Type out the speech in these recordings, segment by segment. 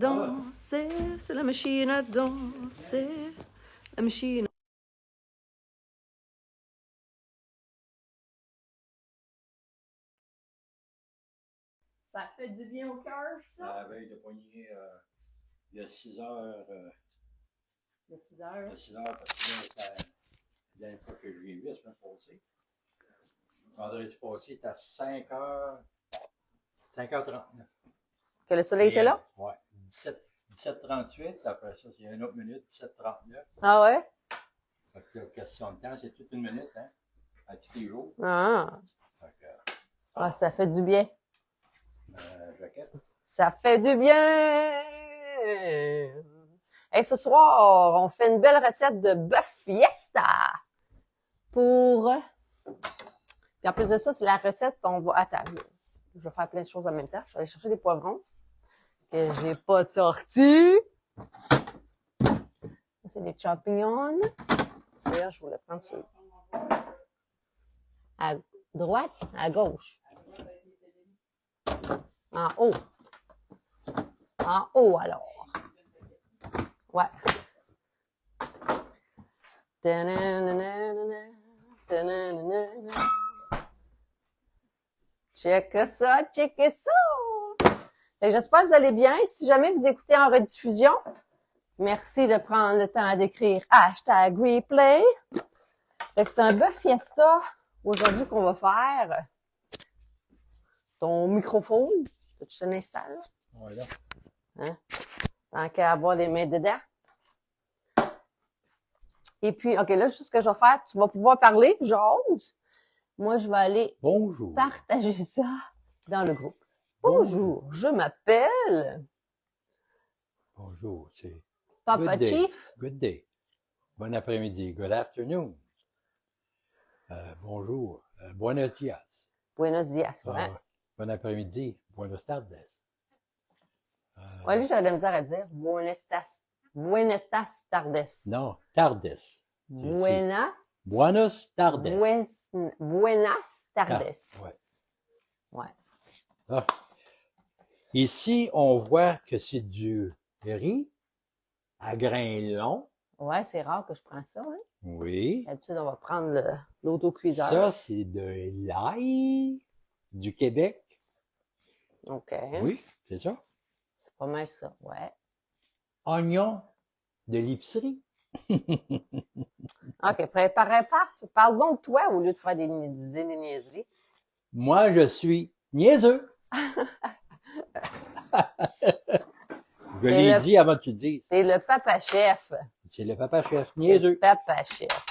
danser, c'est la machine à danser, la machine. Ça fait du bien au cœur, ça? À la veille de pogner, il y a 6 heures. Il y a 6 heures. Il y a 6 heures, parce que là, c'est la dernière fois que je l'ai vu, la semaine passée. Vendredi passé, c'était à 5h39. Que le soleil était là? Ouais. 17h38, après ça, il y a une autre minute, 17h39. Ah ouais? Fait que la question de temps, c'est toute une minute, hein, à tous les jours. Ah. Fait que, Ah, ça fait du bien. jaquette. Ça fait du bien! Et ce soir, on fait une belle recette de bœuf fiesta pour... Puis en plus de ça, c'est la recette, on va... Attends, je vais faire plein de choses en même temps. Je vais aller chercher des poivrons que j'ai pas sortis. Ça, c'est des champignons. D'ailleurs, je voulais prendre celui à droite, à gauche. En haut. En haut, alors. Ouais. Check ça, check ça. J'espère que vous allez bien. Si jamais vous écoutez en rediffusion, merci de prendre le temps d'écrire #replay. C'est un bœuf fiesta aujourd'hui qu'on va faire. Ton microphone, tu te l'installes? Ouais, là. Hein? Tant qu'à avoir les mains dedans. Et puis, OK, là, juste ce que je vais faire, tu vas pouvoir parler, j'ose. Moi, je vais aller Bonjour. partager ça dans le groupe. Bonjour, je m'appelle Bonjour, c'est Papa good day. Chief. Good day. Bon après-midi. Good afternoon. Bonjour. Buenos dias. Buenos dias, ouais. Bon après-midi. Buenos tardes. Ouais, lui, j'avais de la misère à dire. Buenas tardes. Non, tardes. Buenos tardes. Buenas tardes. Ouais. Ouais. Ah. Ici, on voit que c'est du riz à grains longs. Ouais, c'est rare que je prends ça, hein. Oui. D'habitude, on va prendre l'autocuiseur. Ça, c'est de l'ail du Québec. OK. Oui, c'est ça. C'est pas mal ça, ouais. Oignon de l'épicerie. OK, prépare. Parle donc de toi au lieu de faire des niaiseries. Moi, je suis niaiseux. Je l'ai dit avant que tu le dises. C'est le papa chef. C'est le papa chef, C'est niaiseux. le papa chef.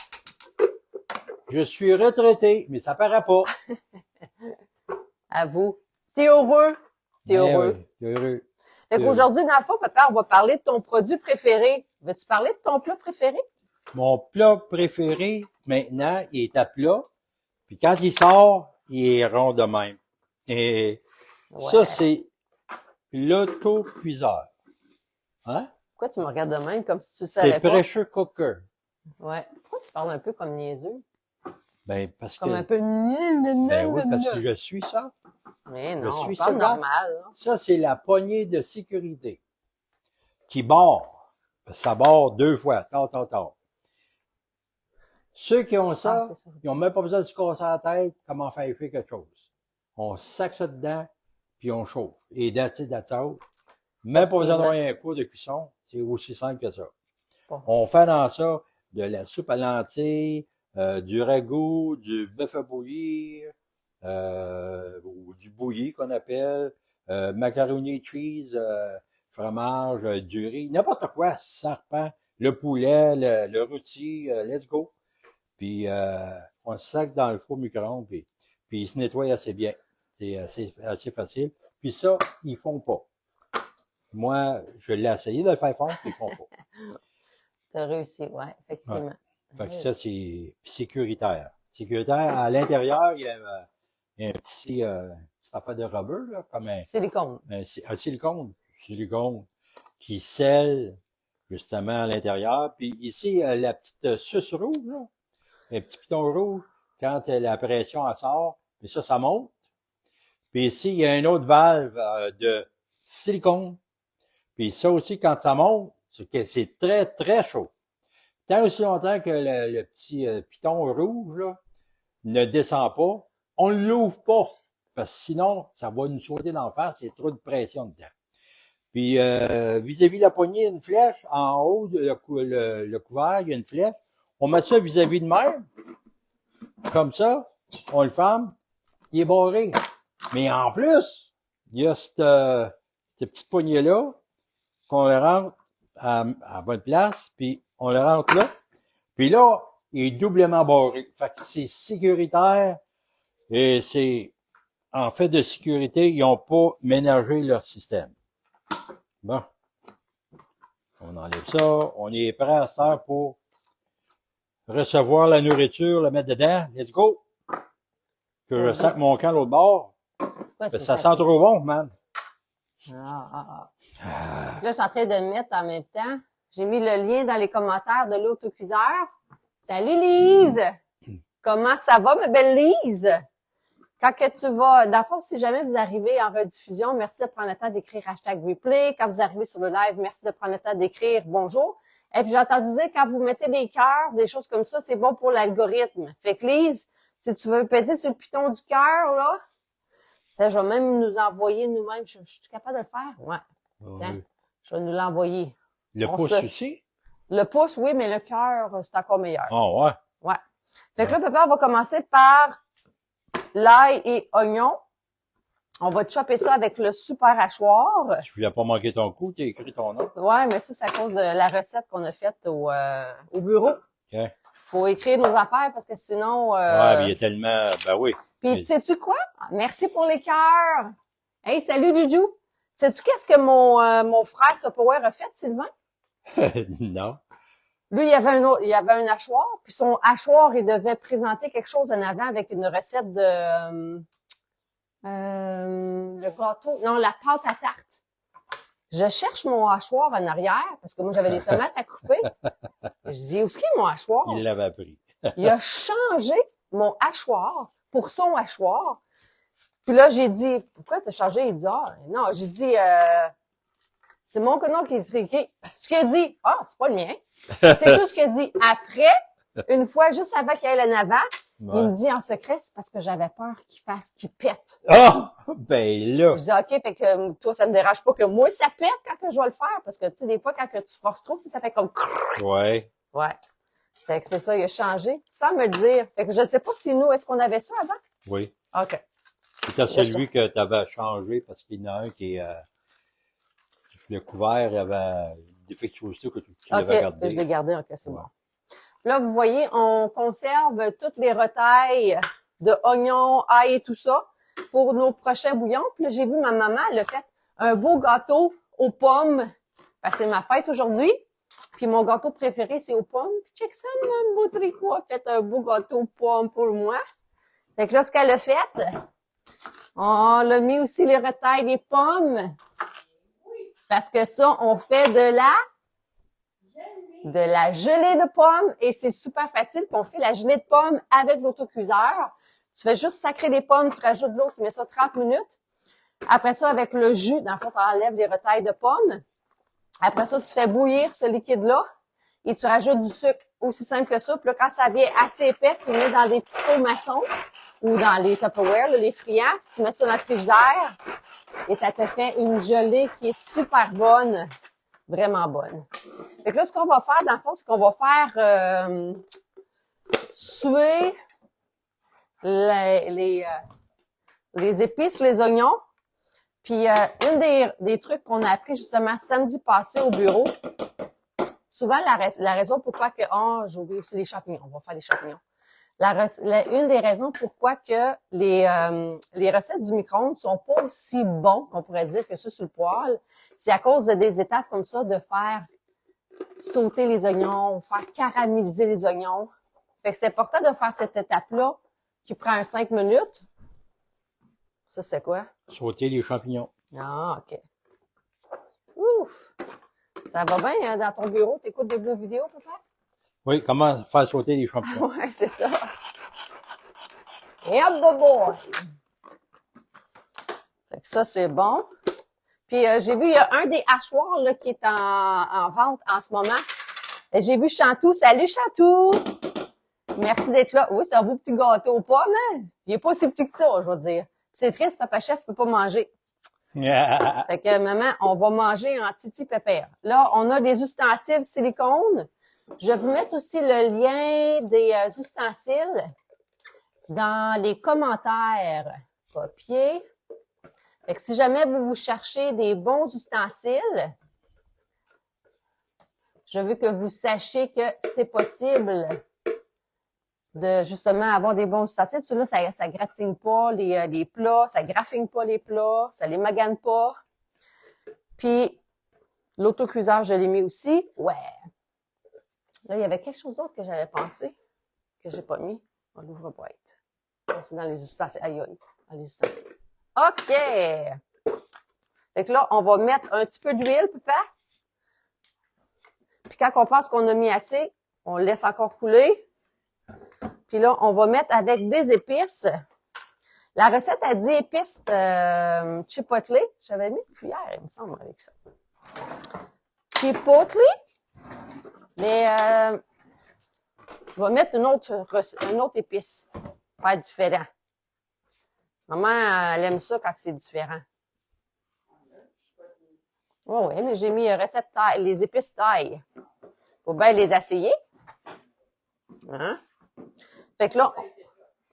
Je suis retraité, mais ça paraît pas. À vous. T'es heureux? T'es heureux? Oui, t'es heureux. Fait qu'aujourd'hui, dans le fond, papa, on va parler de ton produit préféré. Veux-tu parler de ton plat préféré? Mon plat préféré, maintenant, il est à plat. Puis quand il sort, il est rond de même. Et Ouais. ça, c'est l'autocuiseur. Hein? Pourquoi tu me regardes de même comme si tu le savais C'est pas? pressure cooker. Ouais. Pourquoi tu parles un peu comme niaiseux? Ben, parce que... Comme un peu... Ben oui, parce que je suis ça. Mais Je non, suis on parle ça, normal. Là. Ça, c'est la poignée de sécurité qui barre. Ça barre 2 fois. Tard. Ceux qui ont ça, ils n'ont même pas besoin de se casser la tête comment faire quelque chose. On sac ça dedans, puis on chauffe. Et that's out. Même pas besoin d'avoir un cours de cuisson. C'est aussi simple que ça. Bon. On fait dans ça de la soupe à lentilles, du ragoût, du bœuf à bouillir, ou du bouilli qu'on appelle, macaroni cheese, fromage, du riz, n'importe quoi, serpent, le poulet, le rôti, let's go. Puis on le sac dans le four micro-ondes, puis il se nettoie assez bien. C'est assez facile. Puis ça, ils font pas. Moi, je l'ai essayé de le faire fondre, puis ils font pas. T'as réussi, ouais, effectivement. Ouais. Fait que ça, c'est sécuritaire. Sécuritaire, à l'intérieur, il y a un petit affaire de rubber, là, comme un silicone. Un silicone qui scelle justement à l'intérieur. Puis ici, il y a la petite suce rouge, là, un petit piton rouge, quand la pression elle sort, puis ça monte. Puis ici, il y a une autre valve de silicone Puis ça aussi, quand ça monte, c'est que c'est très, très chaud. Tant aussi longtemps que le petit piton rouge là, ne descend pas, on ne l'ouvre pas. Parce que sinon, ça va nous sauter d'en face, il y a trop de pression dedans. Puis vis-à-vis de la poignée, il y a une flèche. En haut, le couvert, il y a une flèche. On met ça vis-à-vis de même, comme ça, on le ferme, il est barré. Mais en plus, il y a cette petite poignée-là qu'on le rentre à bonne place, puis on le rentre là. Puis là, il est doublement barré. Fait que c'est sécuritaire et c'est en fait de sécurité, ils n'ont pas ménagé leur système. Bon, on enlève ça, on est prêt à se faire pour recevoir la nourriture, la mettre dedans. Let's go! Que je sac mon camp l'autre bord. Parce que ça sent trop bon, man. Là, je suis en train de mettre en même temps. J'ai mis le lien dans les commentaires de l'autocuiseur. Salut Lise! Comment ça va, ma belle Lise? Quand que tu vas, dans le fond, si jamais vous arrivez en rediffusion, merci de prendre le temps d'écrire #replay. Quand vous arrivez sur le live, merci de prendre le temps d'écrire bonjour. Et puis j'ai entendu dire, quand vous mettez des cœurs, des choses comme ça, c'est bon pour l'algorithme. Fait que Lise, si tu veux peser sur le piton du cœur, là, je vais même nous envoyer nous-mêmes. Je suis capable de le faire? Ouais. Oui. Je vais nous l'envoyer. Le pouce aussi? Le pouce, oui, mais le cœur, c'est encore meilleur. Oh, ouais. Ouais. Fait que là, papa, on va commencer par l'ail et oignon. On va chopper ça avec le super hachoir. Tu voulais pas manquer ton coup, tu as écrit ton nom. Ouais, mais ça, c'est à cause de la recette qu'on a faite au bureau. OK. Faut écrire nos affaires parce que sinon... Ouais, mais il y a tellement... Ben oui. Puis, sais-tu quoi? Merci pour les cœurs. Hey, salut, Juju. Sais-tu qu'est-ce que mon frère Tupperware a fait, Sylvain? Non. Lui, il y avait un hachoir, puis son hachoir, il devait présenter quelque chose en avant avec une recette de le gâteau, non, la pâte à tarte. Je cherche mon hachoir en arrière, parce que moi, j'avais des tomates à couper. Je dis, où est-ce qu'il est mon hachoir? Il l'avait appris. Il a changé mon hachoir pour son hachoir. Puis là, j'ai dit, pourquoi t'as changé? Il dit, non, j'ai dit, c'est mon nom qui est écrit. Ce qu'il a dit, c'est pas le mien. C'est tout ce qu'il a dit. Après, une fois, juste avant qu'il y ait le navat, il me dit en secret, c'est parce que j'avais peur qu'il pète. Ben là. Je dis, OK, fait que toi, ça me dérange pas que moi, ça pète quand que je vais le faire. Parce que, tu sais, des fois, quand que tu forces trop, ça fait comme... Ouais. Ouais. Fait que c'est ça, il a changé, sans me le dire. Fait que je sais pas si nous, est-ce qu'on avait ça avant? Oui. OK. C'était celui que tu avais changé parce qu'il y en a un qui est... le couvert, il y avait une défectuosité que tu l'avais gardé. OK, je l'ai gardé, OK, c'est bon. Là, vous voyez, on conserve toutes les retailles de oignons, ail et tout ça pour nos prochains bouillons. Puis là, j'ai vu ma maman, elle a fait un beau gâteau aux pommes. Parce que c'est ma fête aujourd'hui. Puis mon gâteau préféré, c'est aux pommes. Puis check ça, mon beau tricot a fait un beau gâteau aux pommes pour moi. Fait que là, ce qu'elle a fait, on l'a mis aussi les retailles des pommes. Parce que ça, on fait de la gelée de pommes et c'est super facile. Puis on fait la gelée de pommes avec l'autocuiseur. Tu fais juste sacrer des pommes, tu rajoutes de l'eau, tu mets ça 30 minutes. Après ça, avec le jus, dans le fond, tu enlèves les retailles de pommes. Après ça, tu fais bouillir ce liquide-là et tu rajoutes du sucre. Aussi simple que ça. Puis là, quand ça vient assez épais, tu le mets dans des petits pots maçons ou dans les Tupperware, là, les friands. Tu mets ça dans le frigidaire et ça te fait une gelée qui est super bonne. Vraiment bonne. Fait que là, ce qu'on va faire, dans le fond, c'est qu'on va faire suer les épices, les oignons. Puis, une des trucs qu'on a appris justement samedi passé au bureau, souvent la raison pourquoi que, j'ai oublié aussi les champignons, on va faire les champignons. Une des raisons pourquoi que les recettes du micro-ondes sont pas aussi bons qu'on pourrait dire que ceux sur le poêle, c'est à cause de des étapes comme ça de faire sauter les oignons, faire caraméliser les oignons. Fait que c'est important de faire cette étape-là qui prend 5 minutes. Ça, c'était quoi? Sauter les champignons. Ah, OK. Ouf! Ça va bien, hein, dans ton bureau? T'écoutes des beaux vidéos, papa? Oui, comment faire sauter les champignons. Ouais, c'est ça. Et hop, bobo! Fait que ça, c'est bon. Puis j'ai vu, il y a un des hachoirs là, qui est en vente en ce moment. Et j'ai vu Chantou. Salut Chantou! Merci d'être là. Oui, c'est un beau petit gâteau aux pommes, hein? Il est pas aussi petit que ça, je veux dire. C'est triste, Papa Chef peut pas manger. Fait que, maman, on va manger en titi pépère. Là, on a des ustensiles silicone. Je vais vous mettre aussi le lien des ustensiles dans les commentaires. Copier. Fait que si jamais vous cherchez des bons ustensiles, je veux que vous sachiez que c'est possible de justement avoir des bons ustensiles. Celui-là, ça gratine pas les plats, ça graffine pas les plats, ça les magane pas. Puis, l'autocuiseur, je l'ai mis aussi. Ouais. Là, il y avait quelque chose d'autre que j'avais pensé, que j'ai pas mis. On l'ouvre-boîte. C'est dans les ustensiles. Aïe, aïe. Dans les ustensiles. OK! Fait que là, on va mettre un petit peu d'huile, papa. Puis quand on pense qu'on a mis assez, on le laisse encore couler. Puis là, on va mettre avec des épices. La recette a dit épices chipotle. J'avais mis une cuillère, il me semble, avec ça. Chipotle. Mais je vais mettre une autre épice. Faire différent. Maman, elle aime ça quand c'est différent. Oh oui, mais j'ai mis recette taille, les épices taille. Faut bien les essayer. Hein? Fait que là,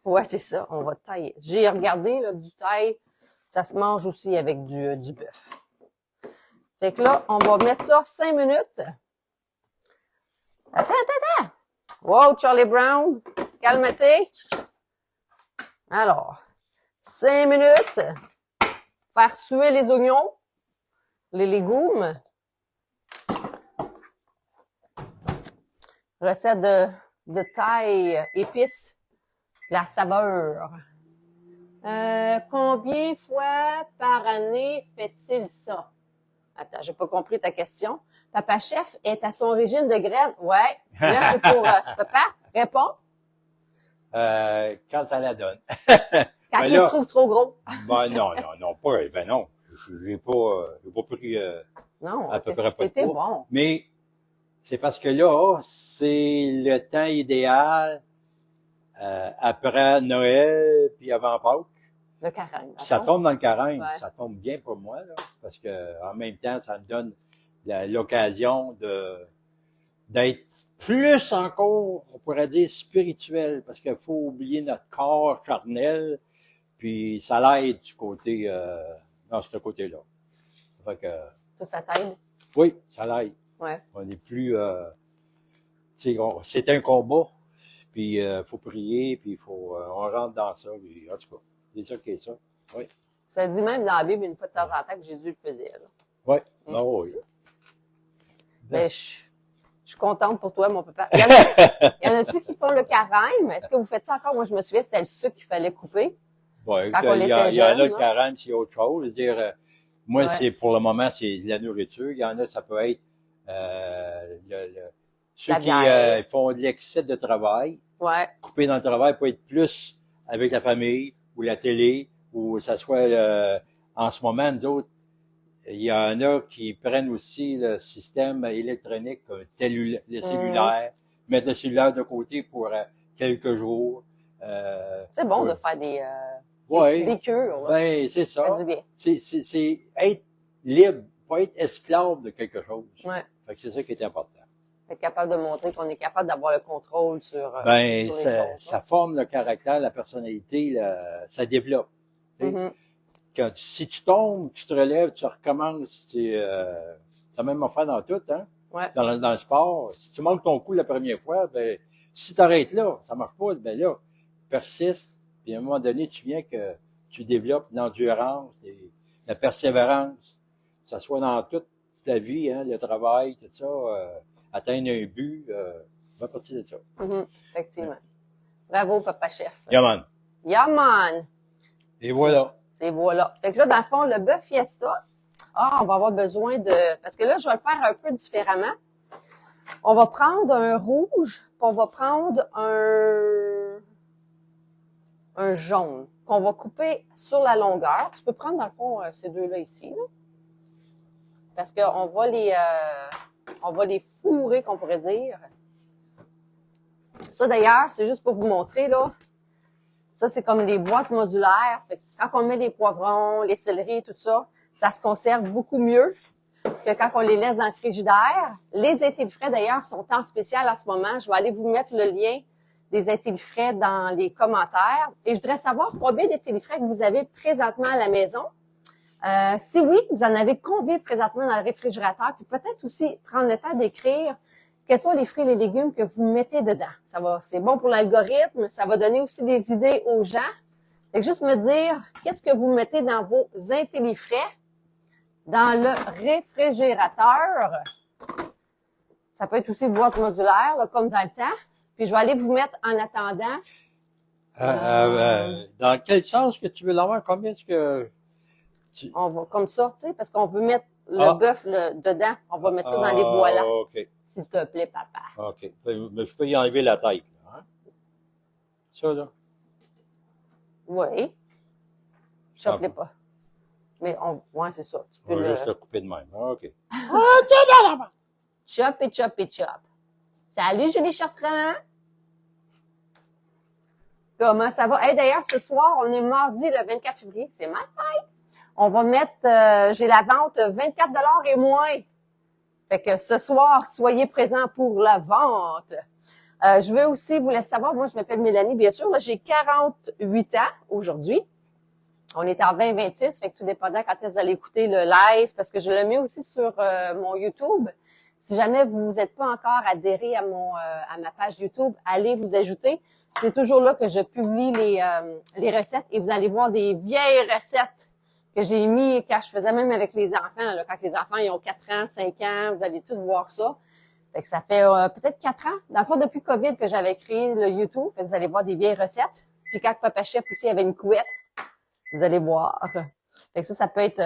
ouais, c'est ça, on va tailler. J'ai regardé, là, du taille, ça se mange aussi avec du bœuf. Fait que là, on va mettre ça 5 minutes. Attends. Wow, Charlie Brown, calme-toi. Alors, 5 minutes. Faire suer les oignons, les légumes. Recette de taille, épices, la saveur. Combien fois par année fait-il ça? Attends, j'ai pas compris ta question. Papa Chef est à son régime de graines. Ouais. Là, c'est pour papa. Réponds. Quand ça la donne. Quand il se trouve trop gros. Ben non, pas. Ben non. J'ai pas pris Non, à peu près pas de c'était poids. bon. Mais c'est parce que là, c'est le temps idéal après Noël puis avant Pâques. Le carême. Ça tombe dans le carême. Ouais. Ça tombe bien pour moi, là, parce que en même temps, ça me donne l'occasion d'être plus encore, on pourrait dire, spirituel, parce qu'il faut oublier notre corps charnel, puis ça l'aide du côté, dans ce côté-là. Fait que, Ça t'aide? oui, ça l'aide. Ouais. On est plus, c'est un combat, puis faut prier, puis on rentre dans ça, puis en tout cas, c'est ça qui est ça. Oui. Ça dit même dans la Bible une fois de temps en temps que Jésus le faisait. Là. Oui, oui. Ben, je suis contente pour toi, mon papa. Il y en a-tu qui font le carême? Est-ce que vous faites ça encore? Moi, je me souviens, c'était le sucre qu'il fallait couper. Ouais, Quand on il y était en a jeune, le là. carême, c'est autre chose. Je veux dire, moi, Ouais. c'est pour le moment, c'est de la nourriture. Il y en a, ça peut être ceux La qui bière. font de l'excès de travail. Ouais. Couper dans le travail peut être plus avec la famille ou la télé, ou ça soit en ce moment, d'autres. Il y en a qui prennent aussi le système électronique, comme le cellulaire, mettre le cellulaire de côté pour quelques jours. C'est bon ouais. de faire Ouais. des cures. Là. Ben, c'est ça. Ça fait du bien. C'est être libre, pas être esclave de quelque chose. Ouais. Fait que c'est ça qui est important. Être capable de montrer qu'on est capable d'avoir le contrôle sur, sur les ça forme le caractère, la personnalité, ça développe. Si tu tombes, tu te relèves, tu recommences, c'est la même affaire dans tout, hein? Ouais. Dans le sport. Si tu manques ton coup la première fois, ben, si tu arrêtes là, ça marche pas, ben là, persiste, puis à un moment donné, tu viens que tu développes l'endurance, la persévérance, que ce soit dans toute ta vie, hein, le travail, tout ça, atteindre un but, va partir de ça. Effectivement. Ouais. Bravo, Papa Chef. Yaman. Yaman. Et voilà. Et voilà. Fait que là, dans le fond, le bœuf fiesta, on va avoir besoin de... Parce que là, je vais le faire un peu différemment. On va prendre un rouge, puis on va prendre un jaune, qu'on va couper sur la longueur. Tu peux prendre, dans le fond, ces deux-là ici. Là. parce qu'on va les fourrer, qu'on pourrait dire. Ça, d'ailleurs, c'est juste pour vous montrer, là. Ça, c'est comme les boîtes modulaires. Fait que quand on met les poivrons, les céleris, tout ça, ça se conserve beaucoup mieux que quand on les laisse dans le frigidaire. Les étiles frais, d'ailleurs, sont en spécial en ce moment. Je vais aller vous mettre le lien des étiles frais dans les commentaires. Et je voudrais savoir combien d'étiles frais que vous avez présentement à la maison. Si oui, vous en avez combien présentement dans le réfrigérateur? Puis peut-être aussi prendre le temps d'écrire quels sont les fruits et les légumes que vous mettez dedans. C'est bon pour l'algorithme, ça va donner aussi des idées aux gens. Fait que juste me dire, qu'est-ce que vous mettez dans vos intellifrais, dans le réfrigérateur. Ça peut être aussi boîte modulaire, là, comme dans le temps. Puis je vais aller vous mettre en attendant. Dans quel sens que tu veux l'avoir? Combien est-ce que On va comme ça, tu sais, parce qu'on veut mettre le bœuf dedans. On va mettre ça dans les voilas. OK. S'il te plaît, papa. OK. Mais je peux y enlever la tête, là, hein? Ça, là. Oui. Chope-les pas. Mais ouais, c'est ça. Tu peux On va juste le couper de même. OK. Chop et chop et chop. Salut, Julie Chartrand. Comment ça va? Hey, d'ailleurs, ce soir, on est mardi le 24 février. C'est ma fête. On va mettre, j'ai la vente 24 $ et moins. Fait que ce soir, soyez présents pour la vente. Je veux aussi vous laisser savoir, moi, je m'appelle Mélanie, bien sûr. Là, j'ai 48 ans aujourd'hui. On est en 2026, fait que tout dépendant quand est-ce que vous allez écouter le live, parce que je le mets aussi sur mon YouTube. Si jamais vous n'êtes pas encore adhéré à ma page YouTube, allez vous ajouter. C'est toujours là que je publie les recettes et vous allez voir des vieilles recettes que j'ai mis quand je faisais même avec les enfants. Là, quand les enfants ils ont 4 ans, 5 ans, vous allez tous voir ça. Fait que ça fait peut-être 4 ans, dans le fond depuis COVID que j'avais créé le YouTube. Fait que vous allez voir des vieilles recettes. Puis quand Papa Chef aussi avait une couette, vous allez voir. Fait que ça peut être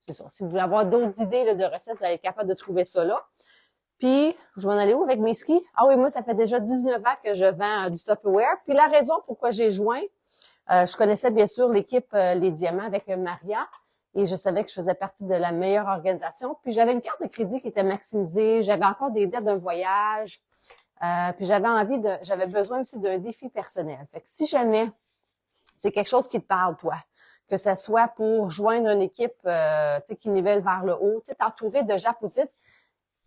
c'est ça. Si vous voulez avoir d'autres idées là, de recettes, vous allez être capable de trouver ça là. Puis, je vais en aller où avec mes skis? Ah oui, moi, ça fait déjà 19 ans que je vends du Tupperware. Puis la raison pourquoi j'ai joint, je connaissais bien sûr l'équipe Les Diamants avec Maria et je savais que je faisais partie de la meilleure organisation. Puis j'avais une carte de crédit qui était maximisée, j'avais encore des dettes d'un voyage, puis j'avais besoin aussi d'un défi personnel. Fait que si jamais c'est quelque chose qui te parle, toi, que ça soit pour joindre une équipe qui nivelle vers le haut, t'entourer de gens positifs.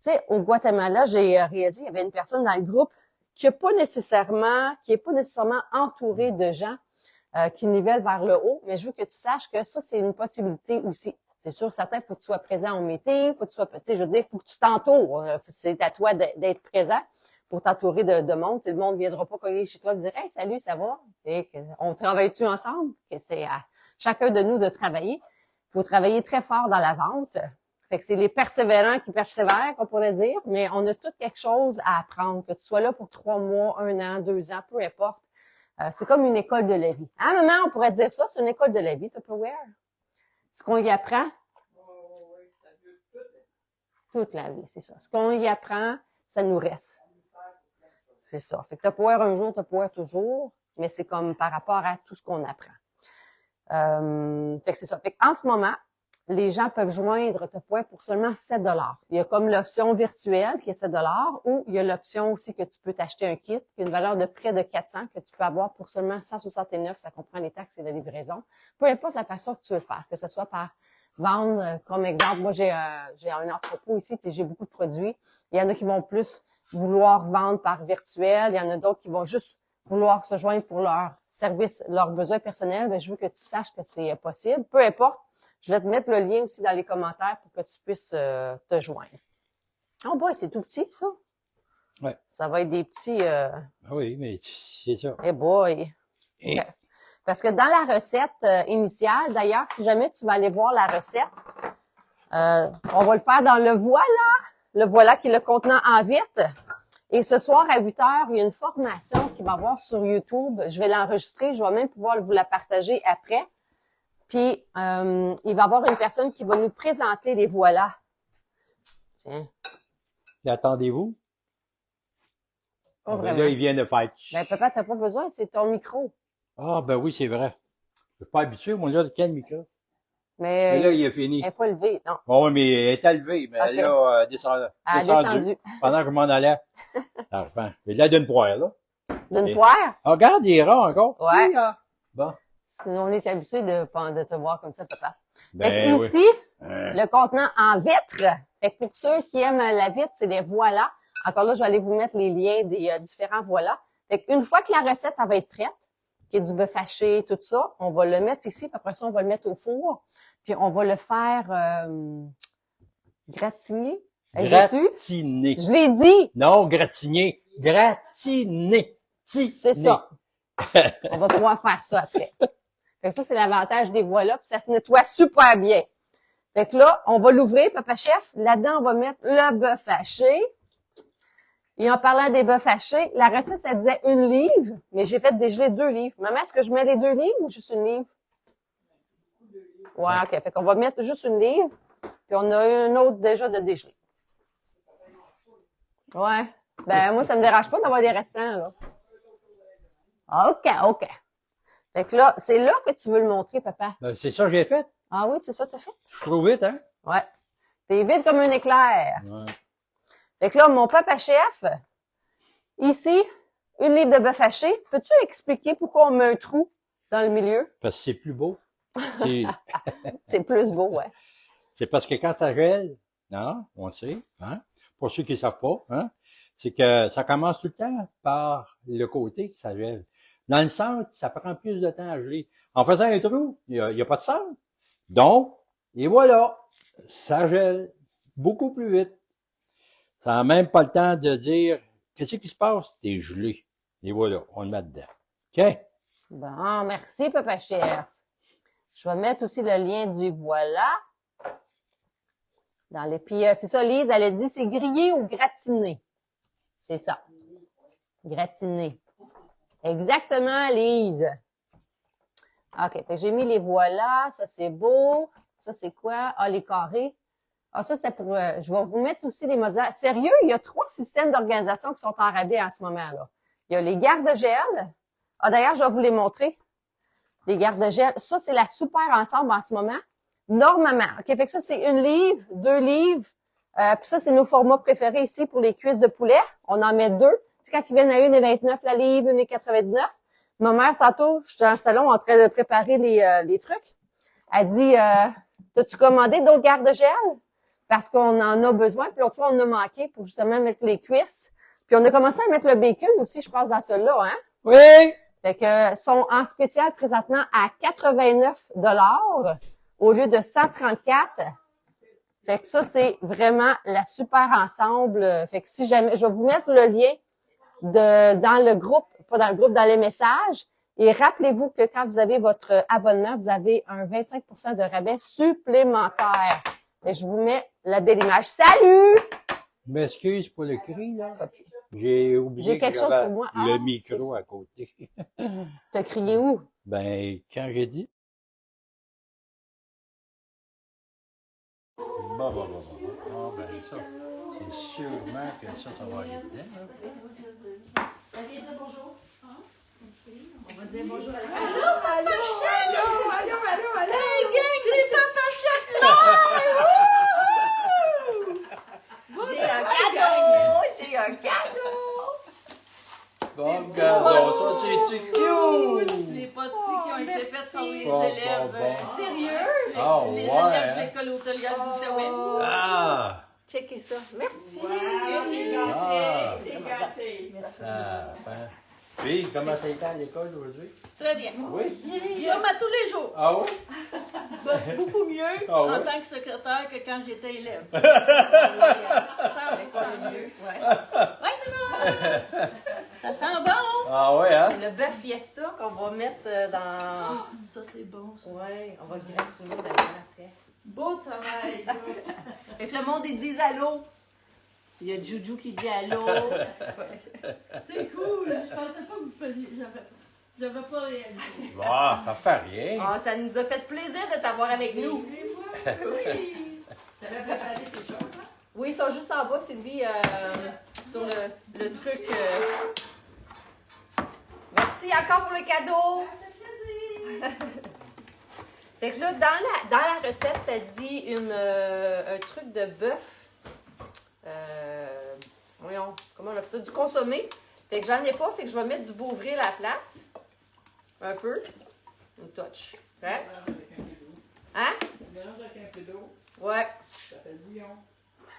Tu sais, au Guatemala, j'ai réalisé, il y avait une personne dans le groupe qui est pas nécessairement entourée de gens qui nivellent vers le haut, mais je veux que tu saches que ça, c'est une possibilité aussi. C'est sûr, certain, il faut que tu sois présent au meeting, faut que tu sois, je veux dire, faut que tu t'entoures. C'est à toi d'être présent pour t'entourer de monde. Le monde ne viendra pas cogner chez toi et dire « Hey, salut, ça va? » On travaille-tu ensemble? Que c'est à chacun de nous de travailler. Il faut travailler très fort dans la vente. Fait que c'est les persévérants qui persévèrent, qu'on pourrait dire, mais on a tout quelque chose à apprendre, que tu sois là pour 3 mois, 1 an, 2 ans, peu importe. C'est comme une école de la vie. À un moment, on pourrait dire ça, c'est une école de la vie, Tupperware. Ce qu'on y apprend, toute la vie, c'est ça. Ce qu'on y apprend, ça nous reste. C'est ça. Fait que Tupperware un jour, Tupperware toujours, mais c'est comme par rapport à tout ce qu'on apprend. Fait que c'est ça. Fait qu'en ce moment, les gens peuvent joindre Tupperware pour seulement 7 $. Il y a comme l'option virtuelle qui est 7 $ ou il y a l'option aussi que tu peux t'acheter un kit qui a une valeur de près de 400 que tu peux avoir pour seulement 169. Ça comprend les taxes et la livraison. Peu importe la façon que tu veux le faire, que ce soit par vendre, comme exemple, moi j'ai un entrepôt ici, j'ai beaucoup de produits. Il y en a qui vont plus vouloir vendre par virtuel. Il y en a d'autres qui vont juste vouloir se joindre pour leur service, leurs besoins personnels. Ben, je veux que tu saches que c'est possible. Peu importe. Je vais te mettre le lien aussi dans les commentaires pour que tu puisses te joindre. Oh boy, c'est tout petit, ça? Ouais. Ça va être des petits... Oui, mais c'est ça. Eh boy! Et... Okay. Parce que dans la recette initiale, d'ailleurs, si jamais tu vas aller voir la recette, on va le faire dans le voilà qui est le contenant en vite. Et ce soir, à 8 heures, il y a une formation qui va avoir sur YouTube. Je vais l'enregistrer, je vais même pouvoir vous la partager après. Puis, il va y avoir une personne qui va nous présenter les voilà. Tiens. Et attendez-vous? Pas Ben vraiment. là, il vient de faire... Ben, papa, t'as pas besoin, c'est ton micro. Ah, ben oui, c'est vrai. Je suis pas habitué, moi, là, de quel micro? Mais là, il est fini. Elle n'est pas levée, non. Bon, oui, mais elle est élevée, mais Ok. elle a descendu. Elle a descendu. Pendant que je m'en allais. Enfin, mais là, d'une poire, là. D'une Et- poire? Ah, regarde, il est rond encore. Ouais. Oui, ah. Bon. Sinon, on est habitué de te voir comme ça, papa. Ben, fait que oui. ici, le contenant en vitre. Fait que pour ceux qui aiment la vitre, c'est les voilas. Encore là, je vais aller vous mettre les liens des différents voilas. Fait qu'une fois que la recette elle va être prête, qui est du bœuf haché, tout ça, on va le mettre ici, puis après ça, on va le mettre au four. Puis on va le faire gratiner. Gratiné. Je l'ai dit! Non, gratiné. Gratiné. C'est ça. On va pouvoir faire ça après. Fait que ça, c'est l'avantage des voilas, puis ça se nettoie super bien. Fait que là, on va l'ouvrir, papa chef. Là-dedans, on va mettre le bœuf haché. Et en parlant des bœufs hachés, la recette, ça disait 1 livre, mais j'ai fait dégeler 2 livres. Maman, est-ce que je mets les 2 livres ou juste 1 livre? Ouais, OK. Fait qu'on va mettre juste 1 livre, puis on a un autre déjà de dégelé. Ouais. Ben, moi, ça me dérange pas d'avoir des restants, là. OK, OK. Fait que là, c'est là que tu veux le montrer, papa. Ben, c'est ça que j'ai fait. Ah oui, c'est ça que t'as fait? Je trouve vite, hein? Ouais. T'es vite comme un éclair. Ouais. Fait que là, mon papa chef, ici, 1 livre de bœuf haché. Peux-tu expliquer pourquoi on met un trou dans le milieu? Parce que c'est plus beau. C'est C'est plus beau, ouais. c'est parce que quand ça gèle, non, on le sait, hein? Pour ceux qui ne savent pas, hein? C'est que ça commence tout le temps par le côté que ça gèle. Dans le centre, ça prend plus de temps à geler. En faisant un trou, il y a pas de centre. Donc, et voilà, ça gèle beaucoup plus vite. Ça n'a même pas le temps de dire qu'est-ce qui se passe? T'es gelé. Et voilà, on le met dedans. OK? Bon, merci, papa chef. Je vais mettre aussi le lien du voilà. Dans les puis c'est ça, Lise, elle a dit, c'est grillé ou gratiné? C'est ça. Gratiné. Exactement, Lise. OK, fait que j'ai mis les voilà, ça c'est beau. Ça c'est quoi? Ah, les carrés. Ah, ça c'était pour, je vais vous mettre aussi les modèles. Sérieux, il y a 3 systèmes d'organisation qui sont en rabais en ce moment-là. Il y a les garde-gel. Ah, d'ailleurs, je vais vous les montrer. Les garde-gel. Ça, c'est la super ensemble en ce moment. Normalement. OK, fait que ça, c'est 1 livre, 2 livres. Puis ça, c'est nos formats préférés ici pour les cuisses de poulet. On en met 2. Tu sais, quand ils viennent à 1,29 la livre, 1,99. Ma mère, tantôt, je suis dans le salon en train de préparer les trucs. Elle dit, t'as-tu commandé d'autres garde-gel? Parce qu'on en a besoin. Puis l'autre fois, on en a manqué pour justement mettre les cuisses. Puis on a commencé à mettre le bacon aussi, je pense, dans celui-là, hein? Oui! Fait que sont en spécial présentement à 89 $ au lieu de 134. Fait que ça, c'est vraiment la super ensemble. Fait que si jamais, je vais vous mettre le lien dans le groupe, pas dans le groupe, dans les messages. Et rappelez-vous que quand vous avez votre abonnement, vous avez un 25% de rabais supplémentaire. Et je vous mets la belle image. Salut! Je m'excuse pour le cri, là. J'ai oublié J'ai quelque que chose j'avais pour moi. le Ah, micro à côté. T'as crié où? Ben, quand j'ai dit. Bon. Ah, ben, ça, c'est sûrement que ça va aller dedans, là. On vient dire bonjour. On va dire bonjour à la Allô! Hey, gang, c'est Papa Chat là! J'ai un cadeau! Bon, regardons ça, c'est cute! Les pâtisseries qui ont été faites par les Bon. élèves. Sérieux? Ah, Les ouais, élèves de hein? l'école hôtelière de l'Outaouais. Ah! Checkez ça. Merci. Ah! T'es gâté. Ah, ben. Puis, comment ça a été à l'école aujourd'hui? Très bien. Oui? Comme à tous les jours. Ah oui? Beaucoup mieux Ah ouais? en tant que secrétaire que quand j'étais élève. 100% mieux. Ouais, c'est bon. Ça sent bon. Ah ouais, hein? C'est le bœuf fiesta qu'on va mettre dans... Oh, ça, c'est bon. Ça. Ouais, on va le gratiner d'ailleurs après. Beau travail. Fait que le monde, ils disent allô. Il y a Juju qui dit allô. C'est cool. Je pensais pas que vous faisiez. J'avais pas réalisé. Bon, ça fait rien. Ah, ça nous a fait plaisir de t'avoir avec nous. Oui. T'avais préparé ces choses, hein? Oui, ils sont juste en bas, Sylvie, sur le truc. Merci encore pour le cadeau. Ça fait plaisir. Fait que là, dans la recette, ça dit un truc de bœuf. Voyons, comment on appelle ça? Du consommé. Fait que j'en ai pas, fait que je vais mettre du Beauvril à la place. Un peu. Une touch. Hein? Hein? Mélange avec un peu d'eau. Ouais. Ça fait le bouillon.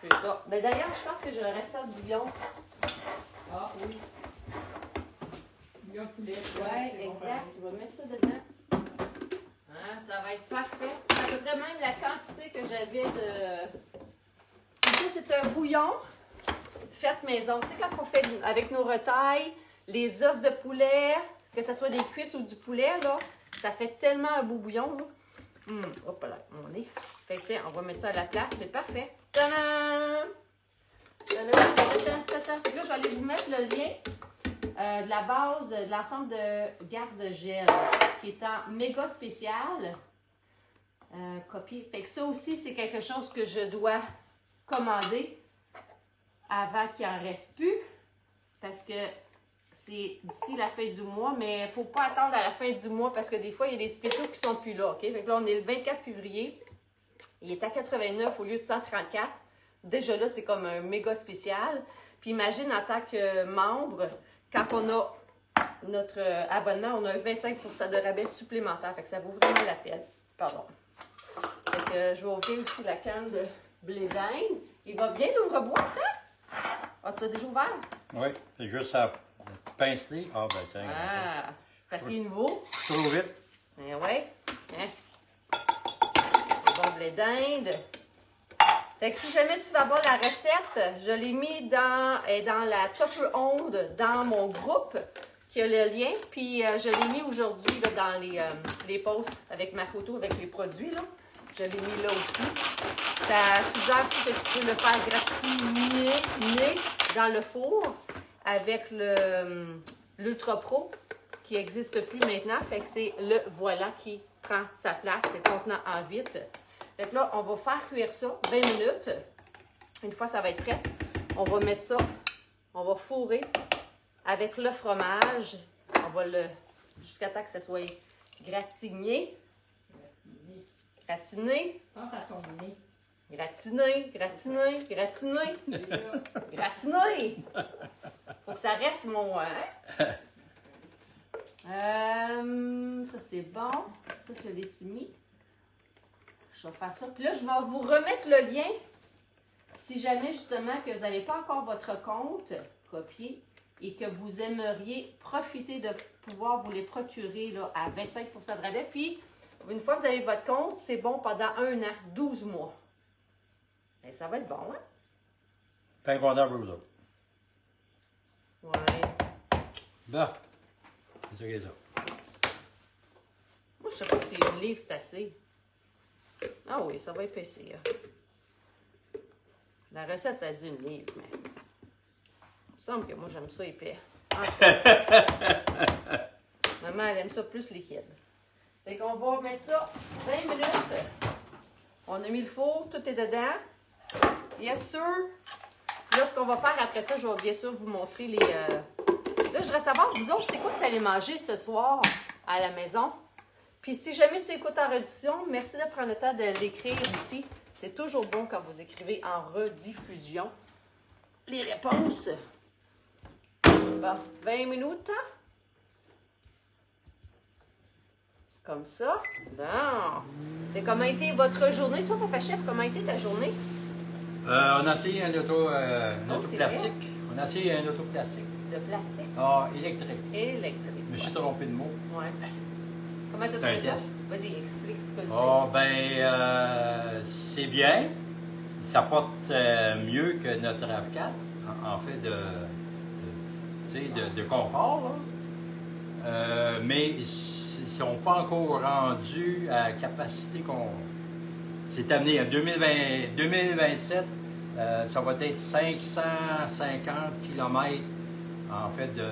C'est ça. Ben d'ailleurs, je pense que j'ai un restant de bouillon. Ah oui. Bouillon de poulet. Ouais, c'est bon, exact. pareil. Je vais mettre ça dedans. Hein, ça va être parfait. C'est à peu près même la quantité que j'avais de... Puis ça, c'est un bouillon fait maison. Tu sais, quand on fait avec nos retailles, les os de poulet, que ce soit des cuisses ou du poulet, là, ça fait tellement un beau bouillon, là. Hop là, mon nez. Fait que tiens, on va mettre ça à la place, c'est parfait. Tadam! Fait que là, je vais aller vous mettre le lien de la base de l'ensemble de garde-gel qui est en méga spécial. Copier. Fait que ça aussi, c'est quelque chose que je dois commander avant qu'il en reste plus. Parce que c'est d'ici la fin du mois, mais il ne faut pas attendre à la fin du mois parce que des fois, il y a des spéciaux qui ne sont plus là. OK? Fait que là, on est le 24 février. Il est à 89 au lieu de 134. Déjà là, c'est comme un méga spécial. Puis imagine, en tant que membre, quand on a notre abonnement, on a un 25% de rabais supplémentaire. Fait que ça vaut vraiment la peine. Pardon. Fait que je vais ouvrir aussi la canne de blé d'Inde. Il va bien l'ouvre-boîte, hein? Ah, tu l'as déjà ouvert? Oui, c'est juste à pinceler. Ah, ben, c'est Ah, c'est parce qu'il est nouveau. trop vite. Eh ouais. Hein? Le bon blé d'Inde. Fait que si jamais tu vas voir la recette, je l'ai mis dans la Tupper Onde, dans mon groupe, qui a le lien. Puis je l'ai mis aujourd'hui là, dans les posts avec ma photo, avec les produits. Là. Je l'ai mis là aussi. Ça suggère que tu peux le faire gratiner dans le four avec l'Ultra Pro qui n'existe plus maintenant. Fait que c'est le voilà qui prend sa place, c'est contenant en vitre. Fait que là, on va faire cuire ça 20 minutes. Une fois ça va être prêt, on va mettre ça, on va fourrer avec le fromage. On va le jusqu'à temps que ça soit gratiné. Gratiné. Pense à ton nez. Gratiné, gratiné, gratiné. Gratiné. Faut que ça reste mon... Hein? Ça, c'est bon. Ça, je l'ai mis. Je vais faire ça. Puis là, je vais vous remettre le lien. Si jamais, justement, que vous n'avez pas encore votre compte copié et que vous aimeriez profiter de pouvoir vous les procurer là, à 25% de rabais. Puis, une fois que vous avez votre compte, c'est bon pendant 1 an, 12 mois. Et ça va être bon, hein? Pas content pour vous autres. Ouais. Bon, c'est ça qui est ça. Moi, je sais pas si une livre, c'est assez. Ah oui, ça va épaissir. La recette, ça dit une livre, mais... Il me semble que moi, j'aime ça épais. En tout cas, maman, elle aime ça plus liquide. Fait qu'on va mettre ça 20 minutes. On a mis le four, tout est dedans. Bien sûr. Là, ce qu'on va faire après ça, je vais bien sûr vous montrer les... Là, je voudrais savoir, vous autres, c'est quoi que vous allez manger ce soir à la maison? Puis si jamais tu écoutes en rediffusion, merci de prendre le temps de l'écrire ici. C'est toujours bon quand vous écrivez en rediffusion les réponses. Bon, 20 minutes. Comme ça. Bon. Et comment a été votre journée? Toi, papa chef, comment a été ta journée? On a essayé un auto c'est plastique. On a essayé un auto plastique. De plastique. Ah, électrique. Électrique. Je me suis trompé de mot. Ouais. Comment t'as C'est un trouvé ça? test. Vas-y, explique ce que tu Oh, ben, c'est bien. Ça porte mieux que notre RAV4, en fait, de confort. Là. Mais ils ne sont pas encore rendus à la capacité qu'on. C'est amené à 2027, ça va être 550 km en fait de.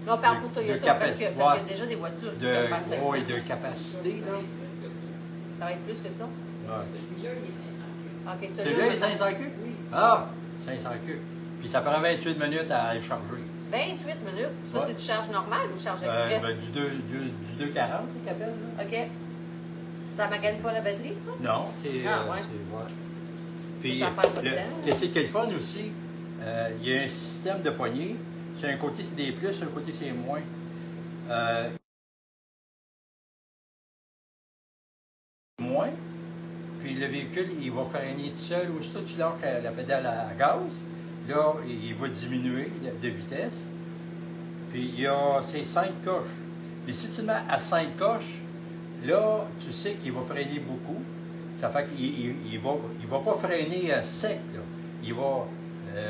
On parle pour Toyota parce qu'il y a déjà des voitures qui peuvent faire 500. Oui, de capacité. Là. Ça va être plus que ça? Ouais. Celui-là, il est 500. Ok, Celui-là, il est 500 cubes? Oui. Ah, 500 cubes. Puis ça prend 28 minutes à le charger. 28 minutes? Ça, Ouais. c'est du charge normale ou charge express? Du 240, tu qu'appelles, là. Ok. Ça ne magane pas la batterie, ça? Non, c'est... Ouais. Puis, Ça perd pas de temps. qu'est-ce qui est le fun aussi? Il y a un système de poignée. Sur un côté, c'est des plus, sur un côté, c'est moins. Moins. Puis le véhicule, il va freiner tout seul. Aussitôt que tu lâches la pédale à gaz, là, il va diminuer de vitesse. Puis il y a ces 5 coches. Mais si tu le mets à 5 coches, là, tu sais qu'il va freiner beaucoup. Ça fait qu'il il va pas freiner sec, là. Il va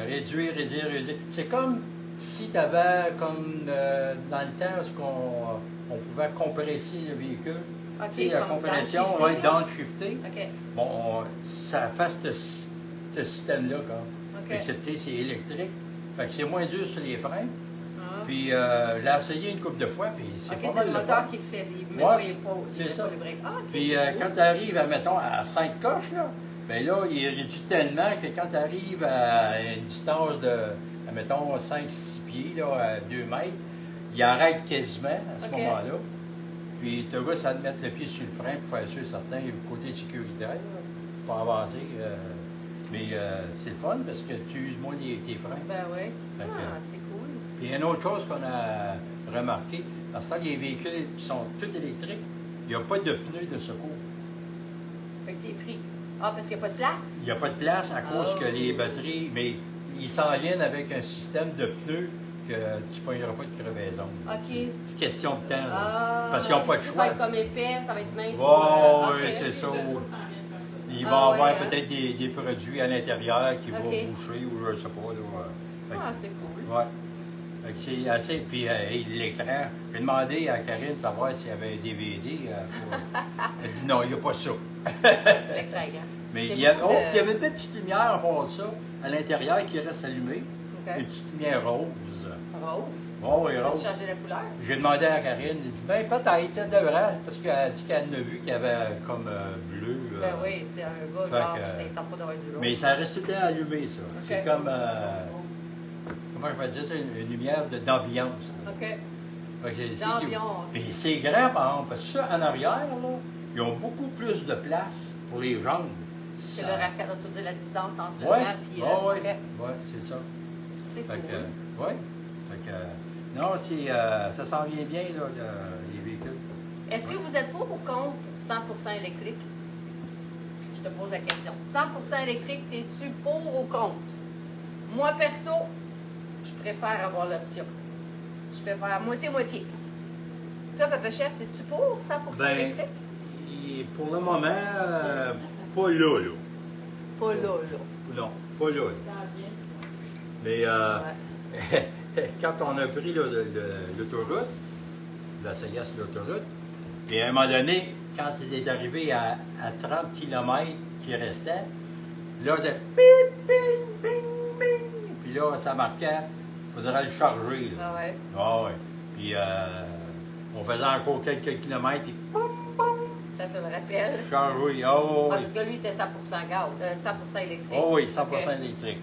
réduire. C'est comme si tu avais, comme dans le temps, on pouvait compresser le véhicule. OK, Tu sais, la comme compression, downshifter, là? downshifter. OK. Bon, ça fait ce système-là, comme. OK. Excepté, c'est électrique. Fait que c'est moins dur sur les freins. Ah. Puis, l'a essayé une couple de fois, puis c'est OK, pas c'est mal le le moteur fun. qui le fait. Il met Ouais, pas les pauses. c'est ça. Les breaks. Ah, OK, Puis, c'est cool. quand tu arrives, mettons, à 5 coches, là, ben là, il réduit tellement que quand tu arrives à une distance de, mettons, 5-6 pieds, là, à 2 mètres, il arrête quasiment à ce OK. moment-là. Puis, tu vas ça te mettre le pied sur le frein pour faire sûr certain, côté sécuritaire, là, pour avancer. Mais c'est le fun parce que tu uses moins tes freins. Ben oui. Fait que- Ah, c'est cool. Puis, il y a une autre chose qu'on a remarqué, parce que les véhicules qui sont tous électriques, il n'y a pas de pneus de secours. Fait que t'es pris. Ah, parce qu'il n'y a pas de place? Il n'y a pas de place à cause Oh. que les batteries, mais ils s'en viennent avec un système de pneus que tu ne pogneras pas de crevaison. OK. C'est question de temps. là. Ah, Parce qu'ils n'ont pas de Ça choix. va être comme épais, ça va être mince. Oh, oui, OK, c'est OK. ça. Ça vient de faire. Ils Ah, vont avoir ouais, hein. peut-être des produits à l'intérieur qui vont OK. boucher ou je ne sais pas. Là, Fait que- Ah, c'est cool. Ouais. Fait que c'est assez. Puis l'écran, j'ai demandé à Karine de savoir s'il y avait un DVD. Elle dit non, il n'y a pas ça. L'écran, hein. Mais C'est il y a- beaucoup de- il y avait une petite lumière à fond de ça, à l'intérieur, qui reste allumée. OK. Une petite lumière rose. Rose. Oh, oui, Tu veux rose. changer la couleur? J'ai demandé à Karine, elle dit, ben peut-être, elle devrait, parce qu'elle a dit qu'elle en a vu qu'il y avait comme bleu. Ben oui, c'est un gars, fait genre, que- c'est tente pas d'avoir du rose. Mais ça reste tout le temps allumé, ça. C'est comme, comment je peux dire ça, une lumière d'ambiance. là. OK. Fait que c'est- D'ambiance. Puis c'est grand, par exemple, parce que ça, en arrière, là, ils ont beaucoup plus de place pour les jambes. C'est Ça- le raccord, tu veux dire la distance entre Ouais, le vent puis... ouais, OK. ouais, c'est ça. C'est Fait cool. que, ouais. Fait que, non, ça s'en vient bien, là, les véhicules. Est-ce que vous êtes pour ou contre 100% électrique? Je te pose la question. 100% électrique, t'es-tu pour ou contre? Moi, perso, je préfère avoir l'option. Je préfère moitié-moitié. Toi, Papa Chef, t'es-tu pour 100% Ben, électrique? et pour le moment, pas là, là. Pas là, là. Non, pas là. là. Ça vient. Mais Ouais. quand on a pris là, l'autoroute, la CIS de l'autoroute, puis à un moment donné, quand il est arrivé à 30 km qui restait, là, c'est ping, ping, ping, ping. Puis là, ça marquait, il faudrait le charger. Là. Ah ouais. Ah ouais. Puis on faisait encore quelques kilomètres et poum, poum, Ça te le rappelle? charger. Oh Ah, oui. parce que lui, il était 100% gaz, 100% électrique. Oh oui, 100% OK. électrique.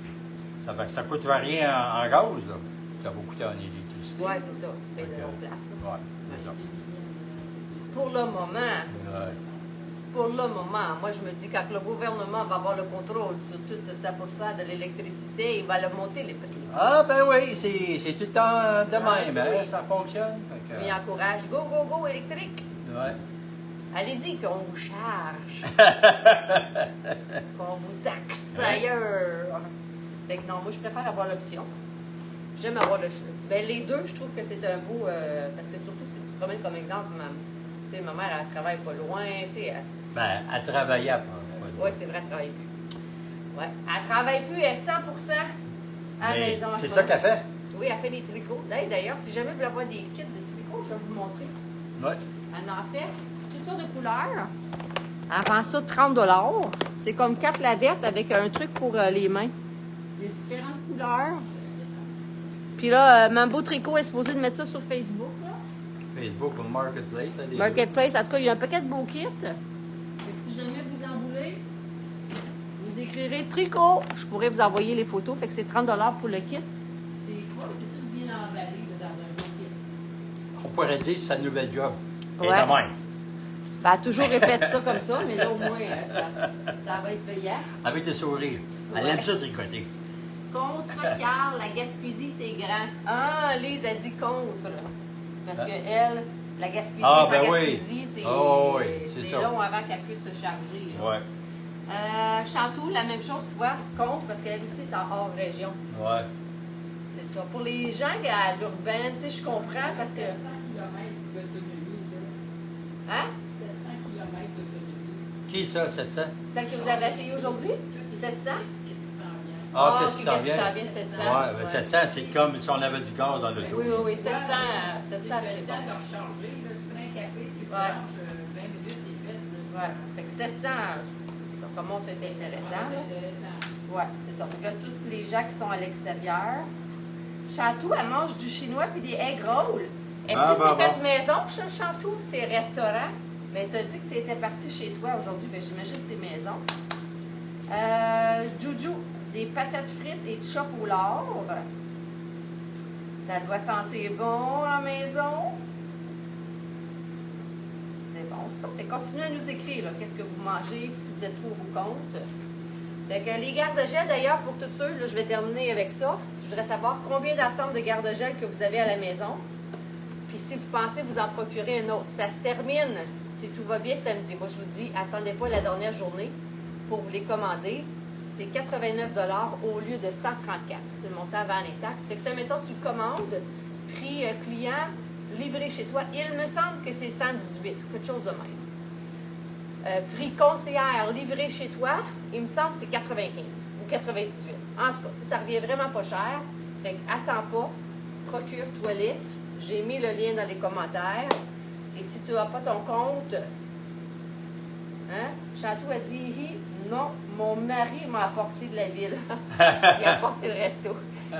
Ça fait que ça coûte rien en gaz, là. Ça va coûter en électricité. Ouais, c'est ça. Tu payes de Ok. l'autre place. là. Ouais, c'est ça. Pour le moment, Ouais. pour le moment, moi je me dis quand le gouvernement va avoir le contrôle sur tout 100% de l'électricité, il va le monter les prix. Ah, ben oui, c'est tout le temps de Ah, même, hein, oui. ça fonctionne. Fait que, Il encourage, go, go, go, électrique. ouais. Allez-y, qu'on vous charge, qu'on vous taxe ailleurs. Fait que non, moi je préfère avoir l'option. J'aime avoir le choix. Ben, les deux, je trouve que c'est un beau. Parce que surtout, si tu te promènes comme exemple, tu sais, ma mère, elle travaille pas loin, tu sais. Ben, à travailler après. Oui, c'est vrai, elle travaille plus. Ouais, elle travaille plus, elle est 100% à la Mais maison. en c'est ce ça moment. qu'elle fait? Oui, elle fait des tricots. D'ailleurs, si jamais vous voulez avoir des kits de tricots, je vais vous montrer. Ouais. Elle en fait toutes sortes de couleurs. Elle vend ça 30 $. C'est comme 4 lavettes avec un truc pour les mains. Il y a différentes couleurs. Puis là, Mambo Tricot est supposé de mettre ça sur Facebook. Là. Facebook ou Marketplace. Là, les Marketplace, en tout cas, il y a un paquet de beaux kits. Fait que si jamais vous en voulez, vous écrirez tricot. Je pourrais vous envoyer les photos. Fait que c'est 30 $ pour le kit. C'est quoi? C'est tout bien emballé là, dans un beau kit. On pourrait dire que c'est sa nouvelle job. Et Ouais. de même. Ben, elle a toujours répété ça comme ça, mais là, au moins, ça va être payant. Avec le sourire. Elle aime Ouais. ça tricoter. Contre Carl, la Gaspésie, c'est grand. Ah, Lise a dit contre. Parce que elle, la Gaspésie, Ah, la ben oui. Gaspésie, c'est Oh, oui, c'est ça. long avant qu'elle puisse se charger. Là. Ouais. Chantou, la même chose, tu vois, contre, parce qu'elle aussi est en hors région. Ouais. C'est ça. Pour les gens à l'urbaine, tu sais, je comprends parce que. 700 km d'autonomie, là. Hein? 700 km d'autonomie. Qui ça, 700? Celle que vous avez essayée aujourd'hui? 700? Qu'est-ce qui s'en vient? Ah, qu'est-ce qui s'en qu'est-ce qui vient? s'en vient, 700? Ouais, mais 700, c'est comme si on avait du gaz dans l'auto. Oui, oui, oui, 700, 700 Tu c'est le bon. temps de recharger, là, tu prends un café, tu Ouais. branches 20 minutes, c'est fait. là. Ouais. Fait que 700, ça commence à être intéressant. Ah, Là. intéressant. Ouais, c'est ça. Fait que là, tous les gens qui sont à l'extérieur. Chantou, elle mange du chinois puis des egg rolls. Est-ce Ah, que bah, c'est fait bah. maison, Chantou, ou c'est restaurant? Mais t'as dit que t'étais partie chez toi aujourd'hui, ben j'imagine que c'est maison. Juju, des patates frites et de chope au lard. Ça doit sentir bon à la maison. C'est bon ça. Et continuez à nous écrire, là, qu'est-ce que vous mangez, puis si vous êtes pour ou contre. Fait que les garde-gel, d'ailleurs, pour tous ceux, là, je vais terminer avec ça. Je voudrais savoir combien d'ensembles de garde-gel que vous avez à la maison. Puis si vous pensez vous en procurer un autre. Ça se termine, si tout va bien, samedi. Moi, je vous dis, attendez pas la dernière journée pour vous les commander. C'est 89 $ au lieu de 134. C'est le montant avant les taxes. Fait que ça, mettons, tu le commandes, prix client, livré chez toi. Il me semble que c'est 118 ou quelque chose de même. Prix conseillère, livré chez toi, il me semble que c'est 95 ou 98. En tout cas, ça revient vraiment pas cher. Fait que attends pas, procure-toi-les. J'ai mis le lien dans les commentaires. Et si tu n'as pas ton compte, hein, Chantou a dit, non, mon mari m'a apporté de la ville. Il a apporté le resto.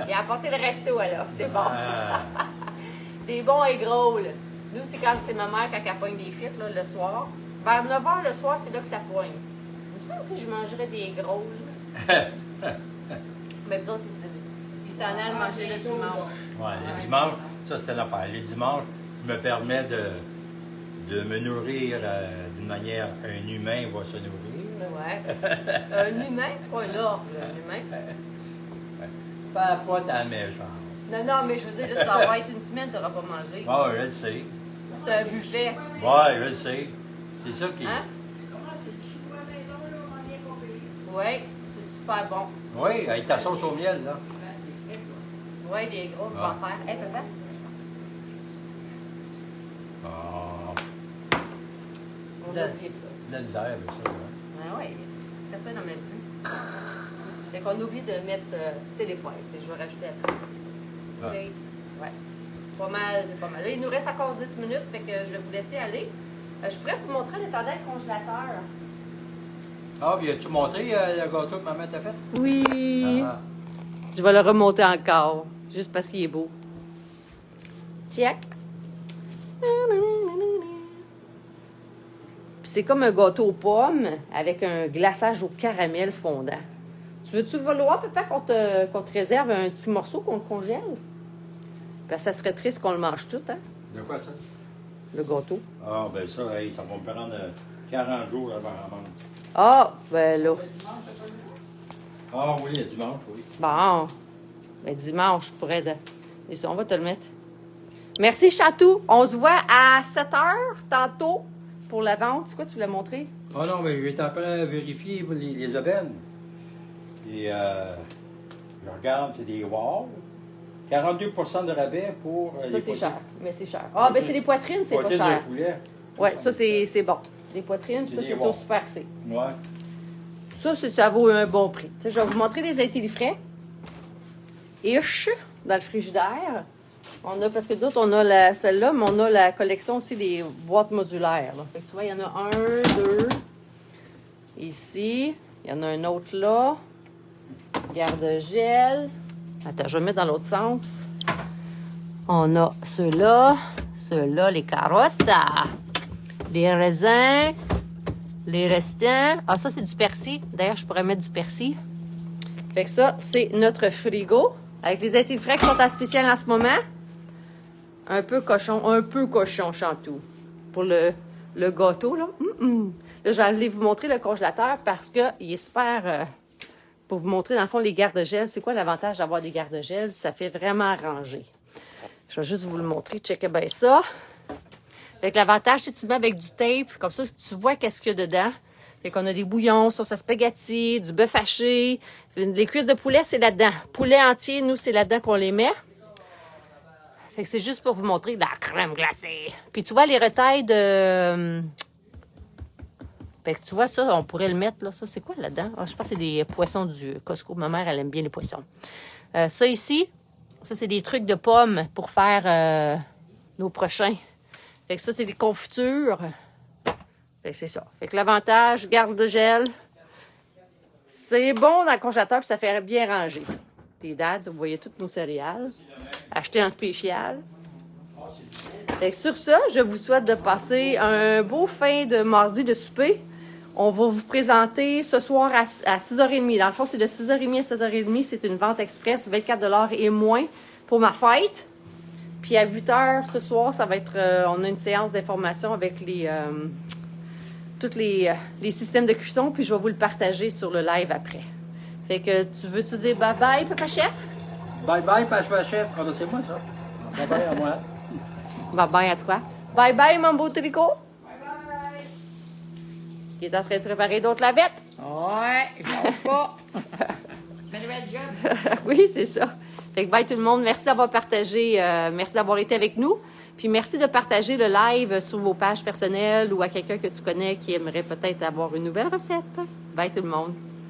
Il a apporté le resto, alors, c'est bon. Ah. Des bons et gros, là. Nous, c'est quand c'est ma mère quand elle pogne des frites, là, le soir. Vers 9h le soir, c'est là que ça pogne. Il me semble que je mangerais des gros, là. Mais vous autres, ils s'en allent manger le dimanche. Ouais, les dimanches, ça c'était l'affaire. Les dimanches, je me permets de me nourrir d'une manière un humain va se nourrir. Ouais. Un humain, pas un orbe, là, un humain. Pas ta méchante. Non, non, mais je veux dire, là, ça va être une semaine, tu n'auras pas mangé. Ah, je le sais. C'est un buffet. Ouais, je le sais. C'est ça qui. Hein? Comment c'est du chinois maison, là, on en vient pas payer. Oui, c'est super bon. Oui, avec ta sauce au miel, là. Oui, des gros, on va en faire. Hé, papa? Ah. On La- a oublié ça. De la misère avec ça, là. Ah oui, que ça soit dans le même but. Fait qu'on oublie de mettre, tu sais, les poêles. Fait que je vais rajouter après. Ah. Oui. Ouais. Pas mal, c'est pas mal. Là, il nous reste encore 10 minutes, fait que je vais vous laisser aller. Je pourrais vous montrer en attendant le congélateur. Ah, puis as-tu montré le gâteau que maman t'a fait? Oui. Ah. Je vais le remonter encore, juste parce qu'il est beau. Check. Puis c'est comme un gâteau aux pommes avec un glaçage au caramel fondant. Tu veux-tu vouloir, papa, qu'on te réserve un petit morceau qu'on le congèle? Parce que ça serait triste qu'on le mange tout, hein, De quoi ça? le gâteau. Ah, ben ça, hey, ça va me prendre 40 jours avant à manger. Ah, ben là. Ah oui, il y a dimanche, oui. Bon. Ben dimanche, je pourrais... Et ça, on va te le mettre. Merci, Chatou. On se voit à 7h tantôt pour la vente. C'est quoi tu voulais montrer? Ah non, mais j'étais en train de vérifier les aubaines. Et je regarde, c'est des wow. 42% de rabais pour Ça, les c'est poitrines. cher. Mais c'est cher. Ah, ben c'est les poitrines, c'est pas Poitrines cher. de poulet. Ouais, ça, c'est bon. Les poitrines, puis ça, C'est c'est des au bons. Super C. Ouais. Ça vaut un bon prix. Tu sais, je vais vous montrer les intelligents. Ish, dans le frigidaire. On a, parce que d'autres, on a celle-là, mais on a la collection aussi des boîtes modulaires. Là. Fait que tu vois, il y en a un, deux. Ici. Il y en a un autre là. Garde-gel. Attends, je vais mettre dans l'autre sens. On a ceux-là. Ceux-là, les carottes. Les raisins. Les restants. Ah, ça, c'est du persil. D'ailleurs, je pourrais mettre du persil. Fait que ça, c'est notre frigo. Avec les étés frais qui sont en spécial en ce moment. Un peu cochon, Chantou. Pour le le gâteau, là. Là, je vais aller vous montrer le congélateur parce qu'il est super... pour vous montrer, dans le fond, les garde-gel. C'est quoi l'avantage d'avoir des garde-gel? Ça fait vraiment ranger. Je vais juste vous le montrer. Checkez bien ça. Fait que l'avantage, c'est que tu le mets avec du tape. Comme ça, tu vois qu'est-ce qu'il y a dedans. Fait qu'on a des bouillons, sauce à spaghetti, du bœuf haché. Les cuisses de poulet, c'est là-dedans. Poulet entier, nous, c'est là-dedans qu'on les met. Fait que c'est juste pour vous montrer de la crème glacée. Puis tu vois les retailles de... Fait que tu vois ça, on pourrait le mettre là. Ça, c'est quoi là-dedans? Ah, je pense que c'est des poissons du Costco. Ma mère, elle aime bien les poissons. Ça ici, ça, c'est des trucs de pommes pour faire nos prochains. Fait que ça, c'est des confitures. Fait que c'est ça. Fait que l'avantage, garde-gel. C'est bon dans le congélateur, puis ça fait bien ranger. Les dates, vous voyez toutes nos céréales. Achetées en spécial. Fait que sur ça, je vous souhaite de passer un beau fin de mardi de souper. On va vous présenter ce soir à 6h30. Dans le fond, c'est de 6h30 à 7h30. C'est une vente express, 24$ et moins pour ma fête. Puis à 8h ce soir, ça va être, on a une séance d'information avec tous les systèmes de cuisson. Puis je vais vous le partager sur le live après. Fait que tu dire bye-bye, Papa Chef? Bye-bye, Papa Chef. Ah, c'est moi, ça. Bye-bye à moi. Bye-bye à toi. Bye-bye, mon beau tricot. Il est en train de préparer d'autres lavettes. Ouais, je lâche pas. Tu fais une belle job. Oui, c'est ça. Fait que bye tout le monde. Merci d'avoir partagé. Merci d'avoir été avec nous. Puis merci de partager le live sur vos pages personnelles ou à quelqu'un que tu connais qui aimerait peut-être avoir une nouvelle recette. Bye tout le monde.